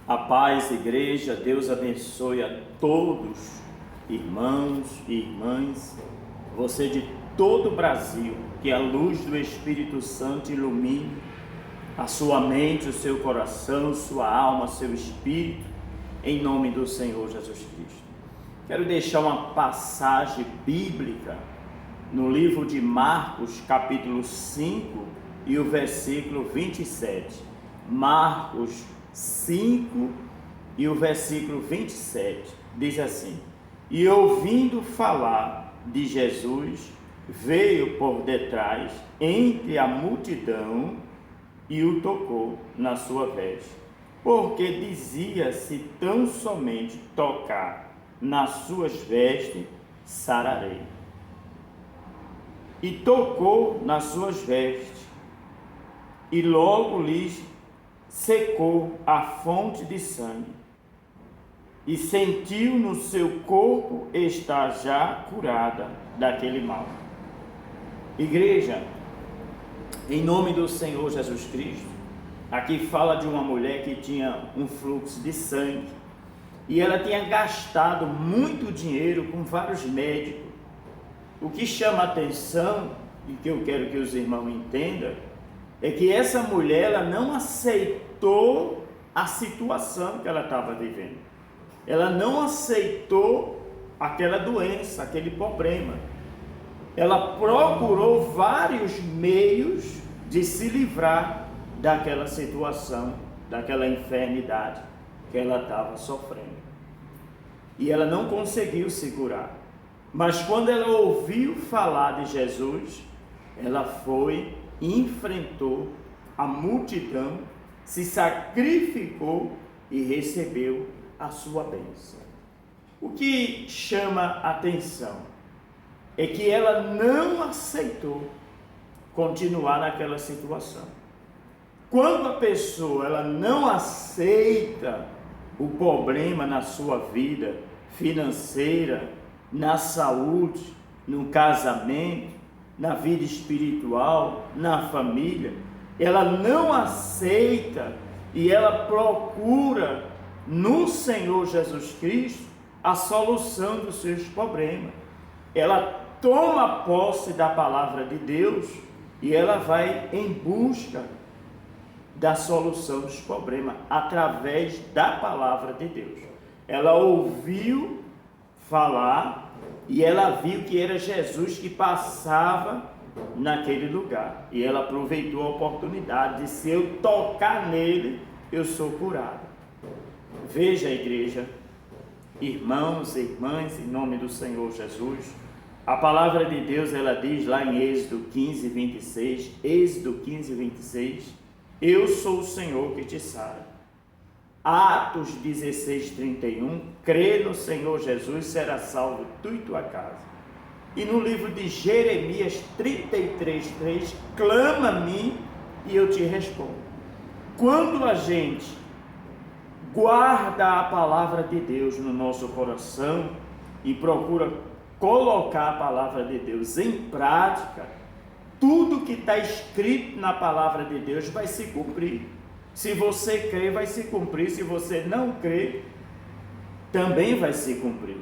A paz, igreja, Deus abençoe a todos, irmãos e irmãs, você de todo o Brasil, que a luz do Espírito Santo ilumine a sua mente, o seu coração, sua alma, seu espírito, em nome do Senhor Jesus Cristo. Quero deixar uma passagem bíblica no livro de Marcos, capítulo 5 e o versículo 27. Marcos 5 e o versículo 27 diz assim: E ouvindo falar de Jesus, veio por detrás entre a multidão e o tocou na sua veste, porque dizia-se: tão somente tocar nas suas vestes, sararei. E tocou nas suas vestes, e logo lhes secou a fonte de sangue, e sentiu no seu corpo estar já curada daquele mal. Igreja, em nome do Senhor Jesus Cristo, aqui fala de uma mulher que tinha um fluxo de sangue, e ela tinha gastado muito dinheiro com vários médicos. O que chama a atenção, e que eu quero que os irmãos entendam, é que essa mulher, ela não aceitou a situação que ela estava vivendo. Ela não aceitou aquela doença, aquele problema. Ela procurou vários meios de se livrar daquela situação, daquela enfermidade que ela estava sofrendo. E ela não conseguiu segurar. Mas quando ela ouviu falar de Jesus, ela foi, enfrentou a multidão, se sacrificou e recebeu a sua bênção. O que chama a atenção é que ela não aceitou continuar naquela situação. Quando a pessoa ela não aceita o problema na sua vida financeira, na saúde, no casamento, na vida espiritual, na família, ela não aceita e ela procura no Senhor Jesus Cristo a solução dos seus problemas. Ela toma posse da palavra de Deus e ela vai em busca da solução dos problemas através da palavra de Deus. Ela ouviu falar e ela viu que era Jesus que passava naquele lugar. E ela aproveitou a oportunidade de, se eu tocar nele, eu sou curado. Veja, igreja, irmãos e irmãs, em nome do Senhor Jesus, a palavra de Deus, ela diz lá em Êxodo 15, 26, eu sou o Senhor que te sara. Atos 16, 31, crê no Senhor Jesus, será salvo tu e tua casa. E no livro de Jeremias 33, 3, clama a mim e eu te respondo. Quando a gente guarda a palavra de Deus no nosso coração e procura colocar a palavra de Deus em prática, tudo que está escrito na palavra de Deus vai se cumprir. Se você crê, vai se cumprir. Se você não crê, também vai se cumprir.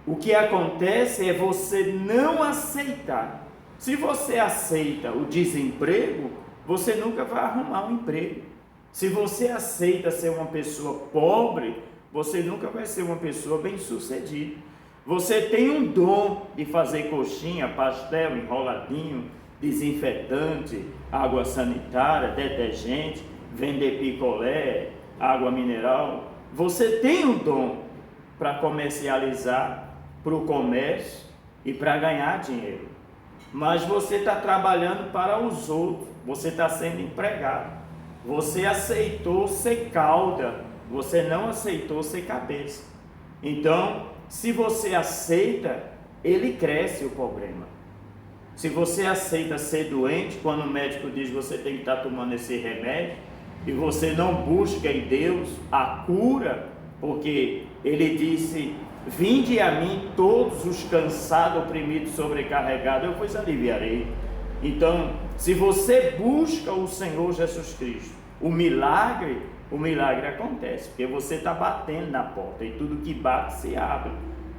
O que acontece é você não aceitar. Se você aceita o desemprego, você nunca vai arrumar um emprego. Se você aceita ser uma pessoa pobre, você nunca vai ser uma pessoa bem-sucedida. Você tem um dom de fazer coxinha, pastel, enroladinho, desinfetante, água sanitária, detergente, vender picolé, água mineral. Você tem um dom para comercializar, para o comércio e para ganhar dinheiro. Mas você está trabalhando para os outros, você está sendo empregado. Você aceitou ser cauda, você não aceitou ser cabeça. Então, se você aceita, ele cresce o problema. Se você aceita ser doente, quando o médico diz que você tem que estar tomando esse remédio, e você não busca em Deus a cura, porque ele disse: vinde a mim todos os cansados, oprimidos, sobrecarregados, eu vos aliviarei. Então, se você busca o Senhor Jesus Cristo, o milagre acontece, porque você está batendo na porta e tudo que bate se abre.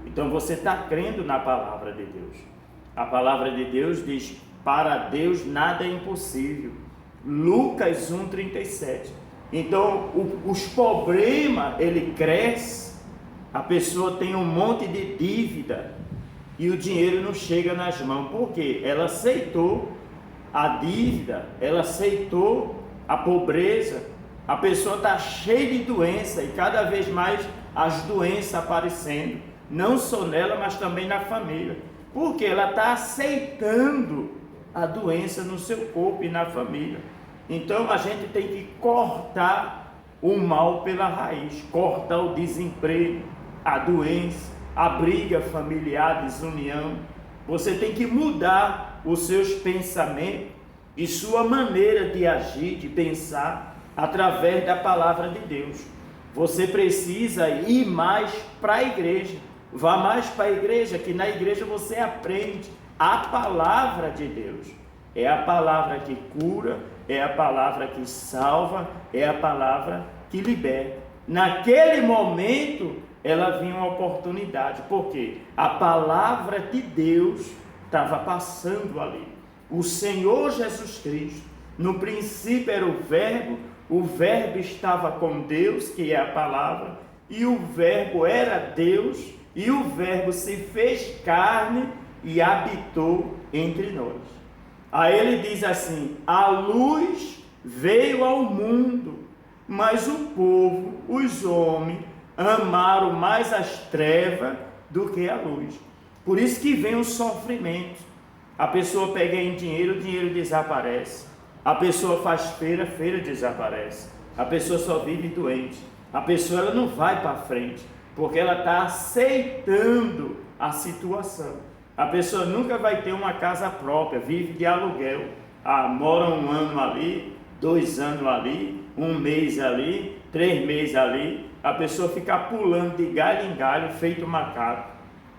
Então você está crendo na palavra de Deus. A palavra de Deus diz: para Deus nada é impossível. Lucas 1,37. Então os problemas, ele cresce, a pessoa tem um monte de dívida e o dinheiro não chega nas mãos. Por quê? Ela aceitou a dívida, ela aceitou a pobreza. A pessoa está cheia de doença e cada vez mais as doenças aparecendo, não só nela, mas também na família, porque ela está aceitando a doença no seu corpo e na família. Então a gente tem que cortar o mal pela raiz, cortar o desemprego, a doença, a briga familiar, a desunião. Você tem que mudar os seus pensamentos e sua maneira de agir, de pensar, através da palavra de Deus. Você precisa ir mais para a igreja. Vá mais para a igreja, que na igreja você aprende a palavra de Deus. É a palavra que cura, é a palavra que salva, é a palavra que liberta. Naquele momento, ela vinha uma oportunidade, porque a palavra de Deus estava passando ali. O Senhor Jesus Cristo, no princípio era o verbo estava com Deus, que é a palavra, e o verbo era Deus, e o verbo se fez carne e habitou entre nós. Aí ele diz assim: a luz veio ao mundo, mas o povo, os homens, amaram mais as trevas do que a luz. Por isso que vem o sofrimento. A pessoa pega em dinheiro, o dinheiro desaparece. A pessoa faz feira, feira desaparece. A pessoa só vive doente. A pessoa ela não vai para frente, porque ela está aceitando a situação. A pessoa nunca vai ter uma casa própria, vive de aluguel. Mora 1 ano ali, 2 anos ali, 1 mês ali, 3 meses ali. A pessoa fica pulando de galho em galho, feito macaco,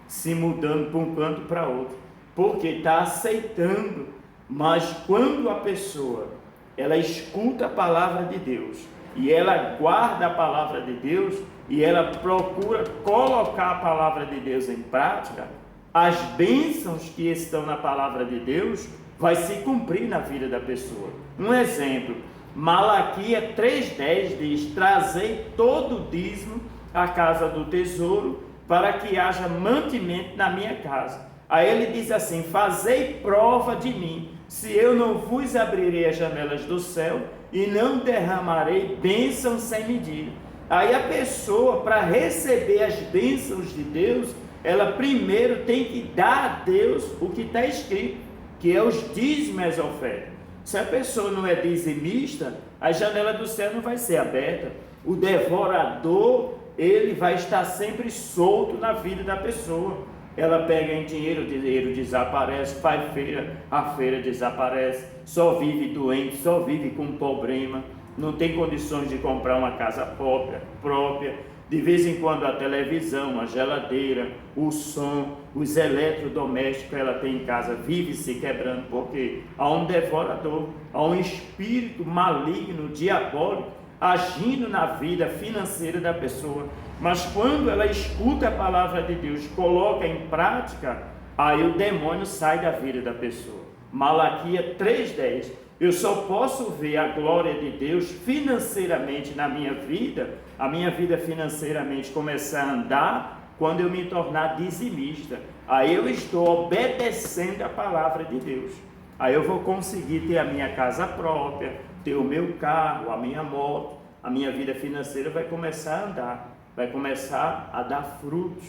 se mudando para um canto para outro, porque está aceitando. Mas quando a pessoa, ela escuta a palavra de Deus, e ela guarda a palavra de Deus, e ela procura colocar a palavra de Deus em prática, as bênçãos que estão na palavra de Deus vai se cumprir na vida da pessoa. Um exemplo, Malaquias 3,10 diz: trazei todo o dízimo à casa do tesouro, para que haja mantimento na minha casa. Aí ele diz assim: fazei prova de mim, se eu não vos abrirei as janelas do céu e não derramarei bênçãos sem medida. Aí a pessoa, para receber as bênçãos de Deus, ela primeiro tem que dar a Deus o que está escrito, que é os dízimos e as ofertas. Se a pessoa não é dizimista, a janela do céu não vai ser aberta. O devorador, ele vai estar sempre solto na vida da pessoa. Ela pega em dinheiro, o dinheiro desaparece, faz feira, a feira desaparece, só vive doente, só vive com problema, não tem condições de comprar uma casa própria. De vez em quando a televisão, a geladeira, o som, os eletrodomésticos ela tem em casa, vive se quebrando, porque há um devorador, há um espírito maligno, diabólico, agindo na vida financeira da pessoa. Mas quando ela escuta a palavra de Deus, coloca em prática, aí o demônio sai da vida da pessoa. Malaquias 3,10. Eu só posso ver a glória de Deus financeiramente na minha vida, a minha vida financeiramente começar a andar, quando eu me tornar dizimista. Aí eu estou obedecendo a palavra de Deus. Aí eu vou conseguir ter a minha casa própria, ter o meu carro, a minha moto. A minha vida financeira vai começar a andar, vai começar a dar frutos.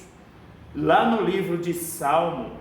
Lá no livro de Salmo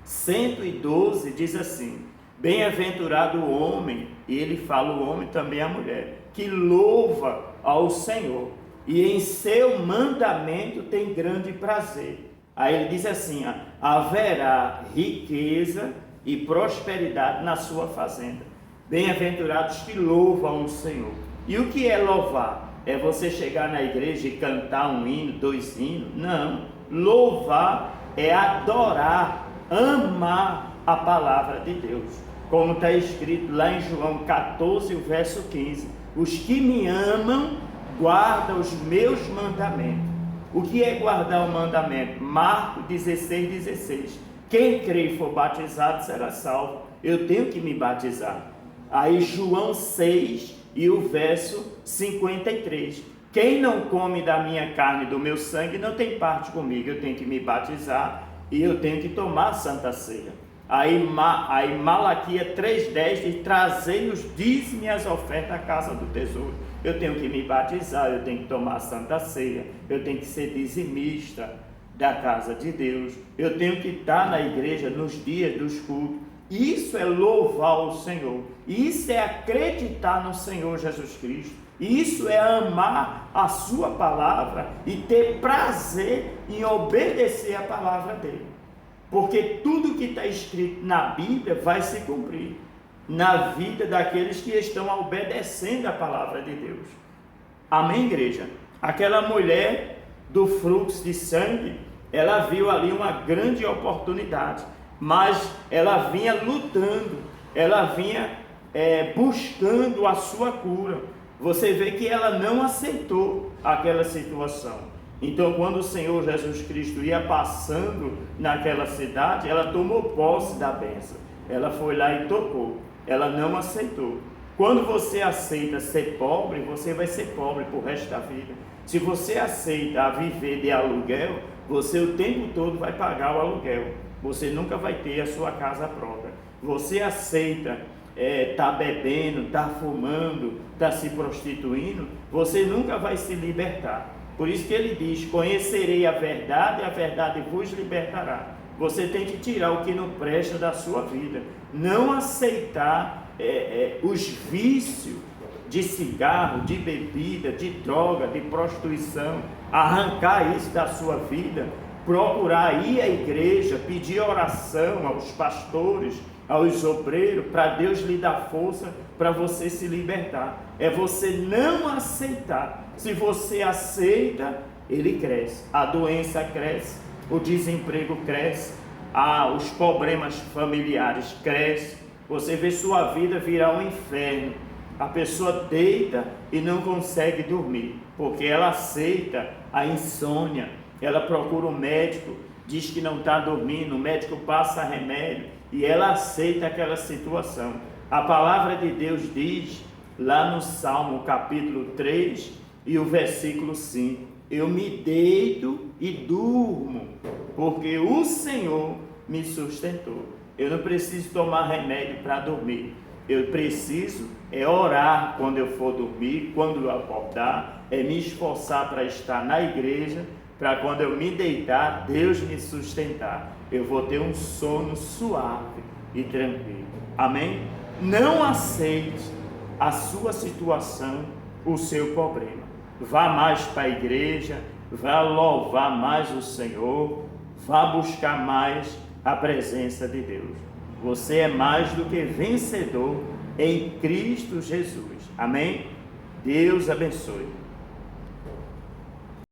112 diz assim: bem-aventurado o homem, e ele fala o homem também a mulher, que louva ao Senhor, e em seu mandamento tem grande prazer. Aí ele diz assim: haverá riqueza e prosperidade na sua fazenda. Bem-aventurados que louvam o Senhor. E o que é louvar? É você chegar na igreja e cantar um hino, 2 hinos? Não. Louvar é adorar, amar a palavra de Deus. Como está escrito lá em João 14, o verso 15. Os que me amam guardam os meus mandamentos. O que é guardar o mandamento? Marcos 16:16. Quem crê e for batizado será salvo. Eu tenho que me batizar. Aí João 6 e o verso 53. Quem não come da minha carne e do meu sangue não tem parte comigo. Eu tenho que me batizar e eu tenho que tomar a Santa Ceia. Aí Malaquias 3:10 diz: trazei os dízimos e as ofertas à casa do tesouro. Eu tenho que me batizar, eu tenho que tomar a Santa Ceia, eu tenho que ser dizimista da casa de Deus, eu tenho que estar na igreja nos dias dos cultos. Isso é louvar o Senhor, isso é acreditar no Senhor Jesus Cristo, isso é amar a sua palavra e ter prazer em obedecer a palavra dele, porque tudo que está escrito na Bíblia vai se cumprir na vida daqueles que estão obedecendo a palavra de Deus. Amém, igreja? Aquela mulher do fluxo de sangue, ela viu ali uma grande oportunidade, mas ela vinha lutando, ela vinha buscando a sua cura. Você vê que ela não aceitou aquela situação. Então, quando o Senhor Jesus Cristo ia passando naquela cidade, ela tomou posse da bênção. Ela foi lá e tocou. Ela não aceitou. Quando você aceita ser pobre, você vai ser pobre pro resto da vida. Se você aceita viver de aluguel, você o tempo todo vai pagar o aluguel. Você nunca vai ter a sua casa própria. Você aceita tá bebendo, tá fumando, tá se prostituindo, você nunca vai se libertar. Por isso que ele diz: conhecerei a verdade e a verdade vos libertará. Você tem que tirar o que não presta da sua vida, não aceitar os vícios de cigarro, de bebida, de droga, de prostituição, arrancar isso da sua vida, procurar ir à igreja, pedir oração aos pastores, aos obreiros, para Deus lhe dar força para você se libertar. É você não aceitar. Se você aceita, ele cresce, a doença cresce, o desemprego cresce, os problemas familiares crescem, você vê sua vida virar um inferno. A pessoa deita e não consegue dormir, porque ela aceita a insônia, ela procura um médico, diz que não está dormindo, o médico passa remédio e ela aceita aquela situação. A palavra de Deus diz, lá no Salmo capítulo 3 e o versículo 5, eu me deito e durmo, porque o Senhor me sustentou. Eu não preciso tomar remédio para dormir, eu preciso orar quando eu for dormir, quando eu acordar, me esforçar para estar na igreja, para quando eu me deitar, Deus me sustentar. Eu vou ter um sono suave e tranquilo. Amém? Não aceite a sua situação, o seu problema. Vá mais para a igreja, vá louvar mais o Senhor, vá buscar mais a presença de Deus. Você é mais do que vencedor em Cristo Jesus. Amém? Deus abençoe.